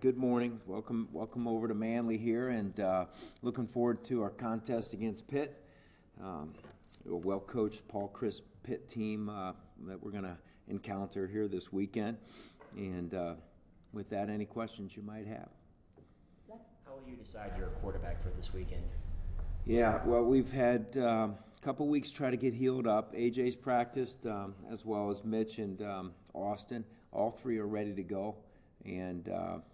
good morning. Welcome over to Manly here, and looking forward to our contest against Pitt. A well-coached Paul Chris Pitt team that we're going to encounter here this weekend. And with that, any questions you might have? How will you decide your quarterback for this weekend? Yeah, well, we've had a couple weeks try to get healed up. AJ's practiced, as well as Mitch and Austin. All three are ready to go. And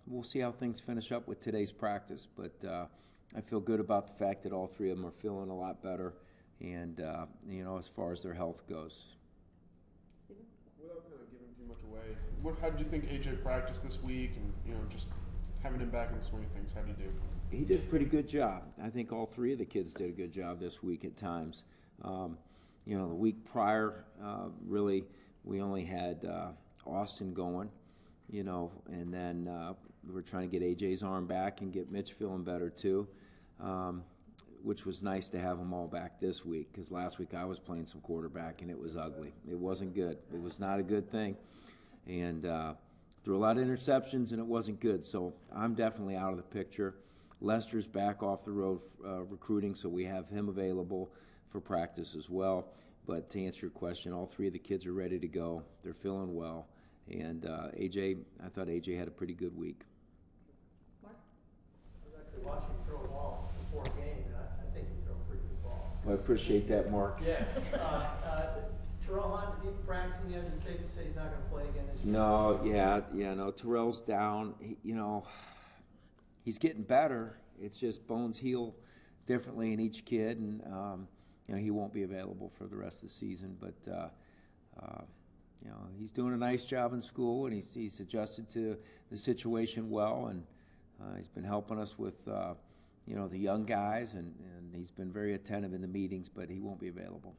we'll see how things finish up with today's practice. But I feel good about the fact that all three of them are feeling a lot better, and as far as their health goes. Without kind of giving too much away, how did you think AJ practiced this week, and just having him back in the swing of things? How did he do? He did a pretty good job. I think all three of the kids did a good job this week at times. The week prior, really, we only had Austin going. And then we're trying to get AJ's arm back and get Mitch feeling better too, which was nice to have them all back this week, because last week I was playing some quarterback and it was ugly. It wasn't good. It was not a good thing. And threw a lot of interceptions and it wasn't good. So I'm definitely out of the picture. Lester's back off the road recruiting, so we have him available for practice as well. But to answer your question, all three of the kids are ready to go. They're feeling well. And AJ, I thought AJ had a pretty good week. Mark? I was actually watching you throw a ball before a game, and I think you throw a pretty good ball. Well, I appreciate that, Mark. Yeah. Terrell Hunt, is he practicing? Is it safe to say he's not going to play again this year? No, Terrell's down. He's getting better. It's just bones heal differently in each kid, and he won't be available for the rest of the season. But he's doing a nice job in school, and he's adjusted to the situation well, and he's been helping us with the young guys, and he's been very attentive in the meetings, but he won't be available.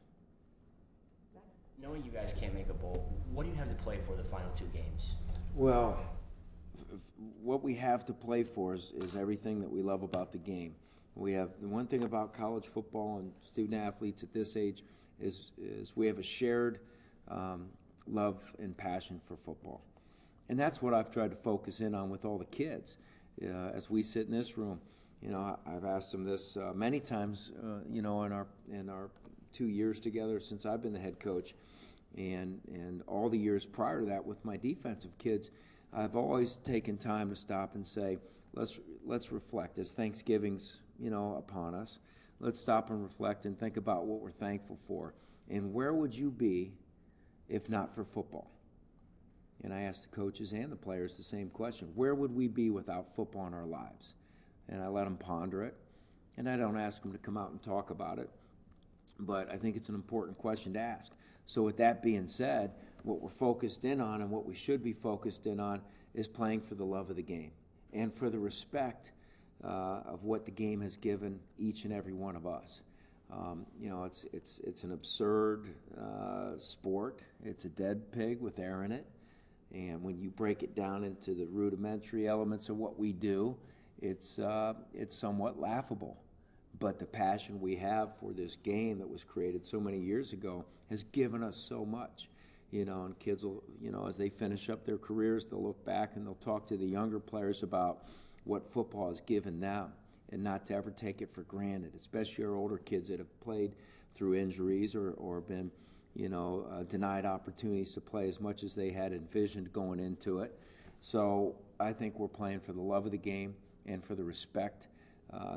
Knowing you guys can't make a bowl, what do you have to play for the final two games? Well, what we have to play for is everything that we love about the game. We have the one thing about college football and student athletes at this age is we have a shared love and passion for football. And that's what I've tried to focus in on with all the kids. As we sit in this room, I've asked them this many times, in our 2 years together since I've been the head coach, and all the years prior to that with my defensive kids. I've always taken time to stop and say, let's reflect as Thanksgiving's, upon us. Let's stop and reflect and think about what we're thankful for. And where would you be if not for football? And I asked the coaches and the players the same question. Where would we be without football in our lives? And I let them ponder it. And I don't ask them to come out and talk about it. But I think it's an important question to ask. So with that being said, what we're focused in on and what we should be focused in on is playing for the love of the game and for the respect of what the game has given each and every one of us. It's an absurd sport. It's a dead pig with air in it. And when you break it down into the rudimentary elements of what we do, it's somewhat laughable. But the passion we have for this game that was created so many years ago has given us so much. And kids will, as they finish up their careers, they'll look back and they'll talk to the younger players about what football has given them, and not to ever take it for granted, especially our older kids that have played through injuries or been, denied opportunities to play as much as they had envisioned going into it. So I think we're playing for the love of the game and for the respect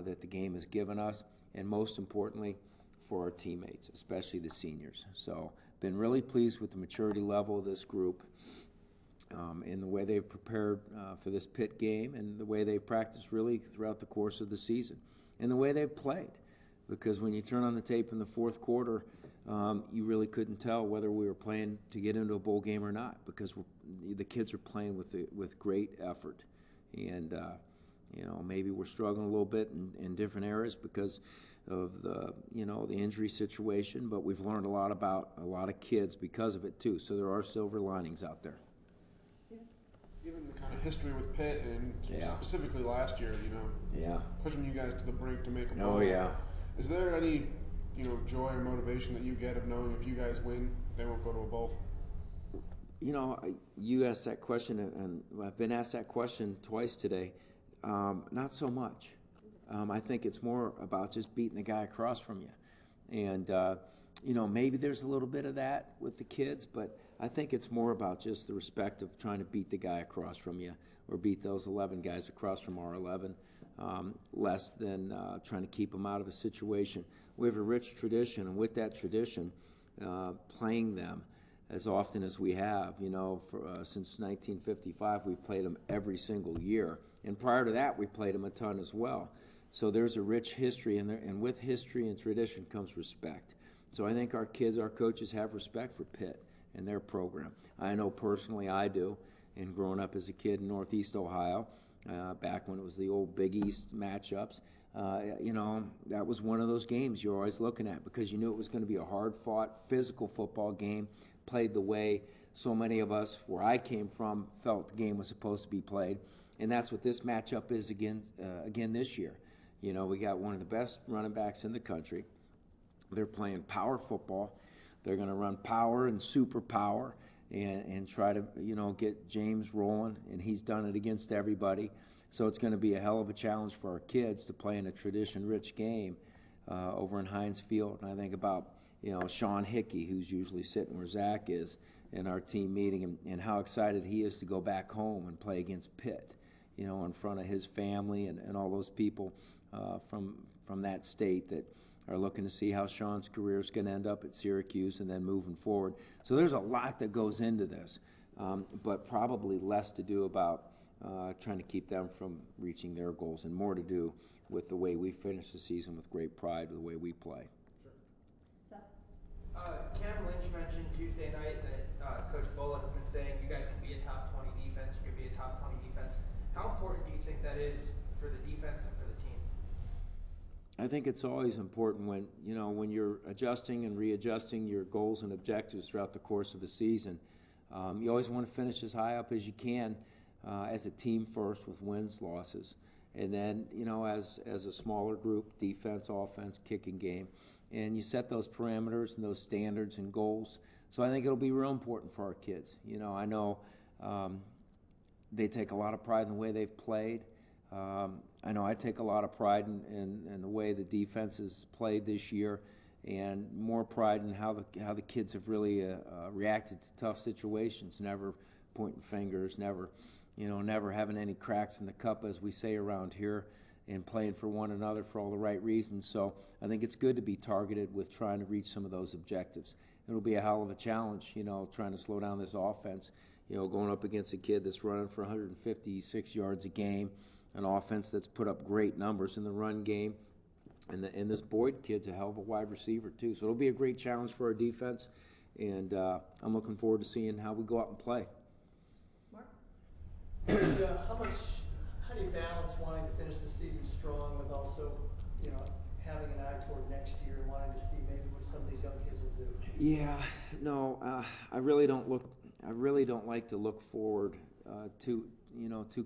that the game has given us, and most importantly, for our teammates, especially the seniors. So been really pleased with the maturity level of this group, in the way they've prepared for this Pitt game, and the way they've practiced really throughout the course of the season, and the way they've played. Because when you turn on the tape in the fourth quarter, you really couldn't tell whether we were playing to get into a bowl game or not, because the kids are playing with great effort. And maybe we're struggling a little bit in different areas because of the injury situation, but we've learned a lot about a lot of kids because of it too. So there are silver linings out there. Given the kind of history with Pitt and specifically last year, pushing you guys to the brink to make a bowl. Oh yeah. Is there any, joy or motivation that you get of knowing if you guys win, they won't go to a bowl? You know, you asked that question, and I've been asked that question twice today. Not so much. I think it's more about just beating the guy across from you. And, you know, maybe there's a little bit of that with the kids, but I think it's more about just the respect of trying to beat the guy across from you or beat those 11 guys across from our 11, less than trying to keep them out of a situation. We have a rich tradition, and with that tradition, playing them as often as we have, you know, since 1955, we've played them every single year. And prior to that, we played them a ton as well. So there's a rich history, and with history and tradition comes respect. So I think our kids, our coaches have respect for Pitt and their program. I know personally I do, and growing up as a kid in Northeast Ohio, back when it was the old Big East matchups, you know, that was one of those games you're always looking at because you knew it was going to be a hard-fought, physical football game, played the way so many of us, where I came from, felt the game was supposed to be played. And that's what this matchup is again this year. You know, we got one of the best running backs in the country. They're playing power football. They're going to run power and super power and try to, you know, get James rolling, and he's done it against everybody. So it's going to be a hell of a challenge for our kids to play in a tradition-rich game over in Heinz Field. And I think about, you know, Sean Hickey, who's usually sitting where Zach is in our team meeting, and how excited he is to go back home and play against Pitt, you know, in front of his family and all those people from that state that are looking to see how Sean's career is going to end up at Syracuse and then moving forward. So there's a lot that goes into this, but probably less to do about trying to keep them from reaching their goals and more to do with the way we finish the season with great pride, the way we play. Cam Lynch mentioned Tuesday night that Coach Bola has been saying you guys can be a top 20 defense, you can be a top 20 defense. How important do you think that is for the defense and for the team? I think it's always important when, you know, when you're adjusting and readjusting your goals and objectives throughout the course of a season. You always want to finish as high up as you can as a team first with wins, losses. And then, you know, as a smaller group, defense, offense, kicking game. And you set those parameters and those standards and goals. So I think it'll be real important for our kids. You know, I know they take a lot of pride in the way they've played. I know I take a lot of pride in the way the defense has played this year, and more pride in how the kids have really reacted to tough situations, never pointing fingers, never having any cracks in the cup, as we say around here, and playing for one another for all the right reasons. So I think it's good to be targeted with trying to reach some of those objectives. It'll be a hell of a challenge, you know, trying to slow down this offense, you know, going up against a kid that's running for 156 yards a game, an offense that's put up great numbers in the run game, and this Boyd kid's a hell of a wide receiver too. So it'll be a great challenge for our defense, and I'm looking forward to seeing how we go out and play. Mark? How do you balance wanting to finish the season strong with also, you know, having an eye toward next year and wanting to see maybe what some of these young kids will do? Yeah, no, I really don't like to look forward too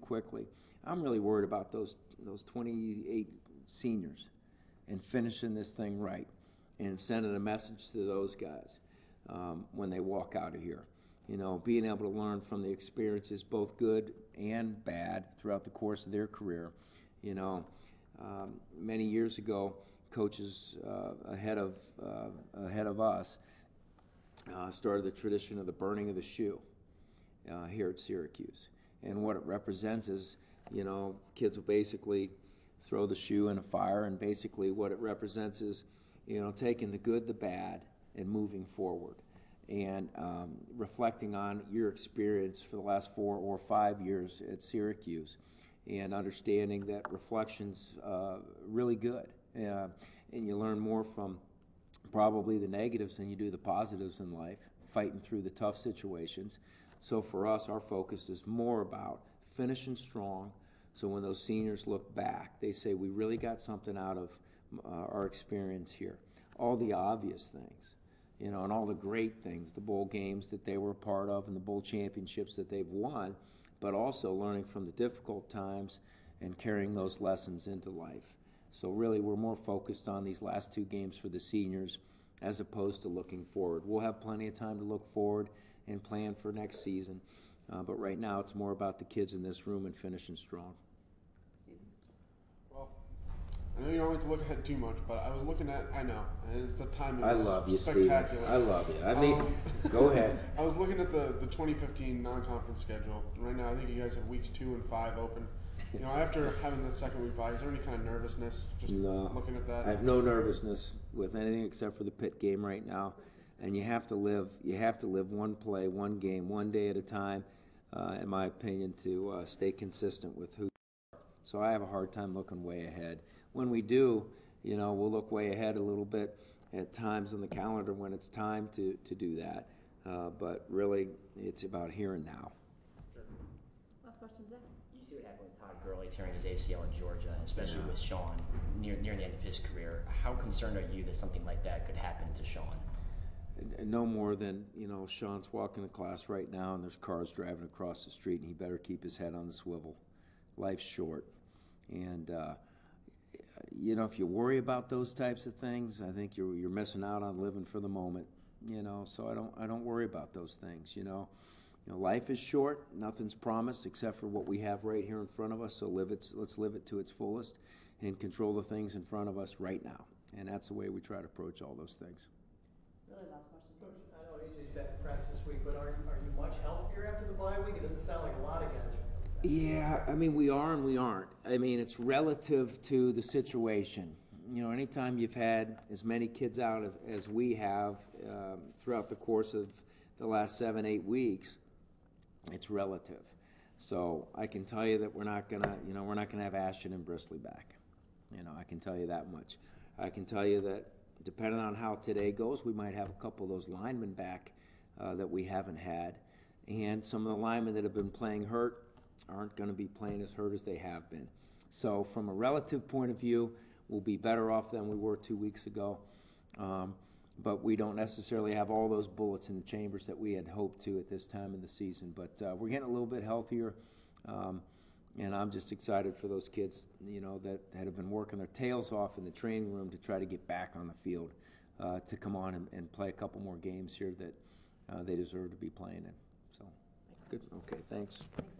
quickly. I'm really worried about those 28 seniors and finishing this thing right and sending a message to those guys when they walk out of here. You know, being able to learn from the experiences, both good and bad, throughout the course of their career. You know, many years ago, coaches ahead of us started the tradition of the burning of the shoe here at Syracuse. And what it represents is, you know, kids will basically throw the shoe in a fire, and basically what it represents is, you know, taking the good, the bad, and moving forward. And reflecting on your experience for the last 4 or 5 years at Syracuse, and understanding that reflection's really good. And you learn more from probably the negatives than you do the positives in life, fighting through the tough situations. So for us, our focus is more about finishing strong, so when those seniors look back, they say, we really got something out of our experience here. All the obvious things, you know, and all the great things, the bowl games that they were a part of and the bowl championships that they've won, but also learning from the difficult times and carrying those lessons into life. So really, we're more focused on these last 2 games for the seniors as opposed to looking forward. We'll have plenty of time to look forward and plan for next season. But right now, it's more about the kids in this room and finishing strong. Well, I know you don't like to look ahead too much, but I was looking at, I know, the timing I was love you, Steve. spectacular. I love you. I mean, go ahead. I was looking at the 2015 non-conference schedule. Right now, I think you guys have weeks 2 and 5 open. You know, after having that second week bye, is there any kind of nervousness just looking at that? I have no nervousness with anything except for the Pitt game right now. And you have to live one play, one game, one day at a time, in my opinion, to stay consistent with who you are. So I have a hard time looking way ahead. When we do, you know, we'll look way ahead a little bit at times on the calendar when it's time to do that. But really, it's about here and now. Last question, Zach. You see what happened with Todd Gurley tearing his ACL in Georgia, especially with Sean near the end of his career. How concerned are you that something like that could happen to Sean? No more than, you know, Sean's walking to class right now and there's cars driving across the street and he better keep his head on the swivel. Life's short. And, you know, if you worry about those types of things, I think you're missing out on living for the moment, you know, so I don't worry about those things, you know. You know, life is short, nothing's promised except for what we have right here in front of us, so let's live it to its fullest and control the things in front of us right now. And that's the way we try to approach all those things. Really last question. Coach, I know AJ's back in practice this week, but are you much healthier after the bye week? It doesn't sound like a lot of guys are coming back. Yeah, I mean, we are and we aren't. I mean, it's relative to the situation. You know, anytime you've had as many kids out as we have throughout the course of the last 7-8 weeks, it's relative. So I can tell you that we're not gonna have Ashton and Brisley back. You know, I can tell you that much. I can tell you that depending on how today goes, we might have a couple of those linemen back that we haven't had. And some of the linemen that have been playing hurt aren't going to be playing as hurt as they have been. So from a relative point of view, we'll be better off than we were 2 weeks ago. But we don't necessarily have all those bullets in the chambers that we had hoped to at this time in the season. But we're getting a little bit healthier. And I'm just excited for those kids, you know, that have been working their tails off in the training room to try to get back on the field, to come on and play a couple more games here that they deserve to be playing in. So, good. Okay, thanks. Thanks.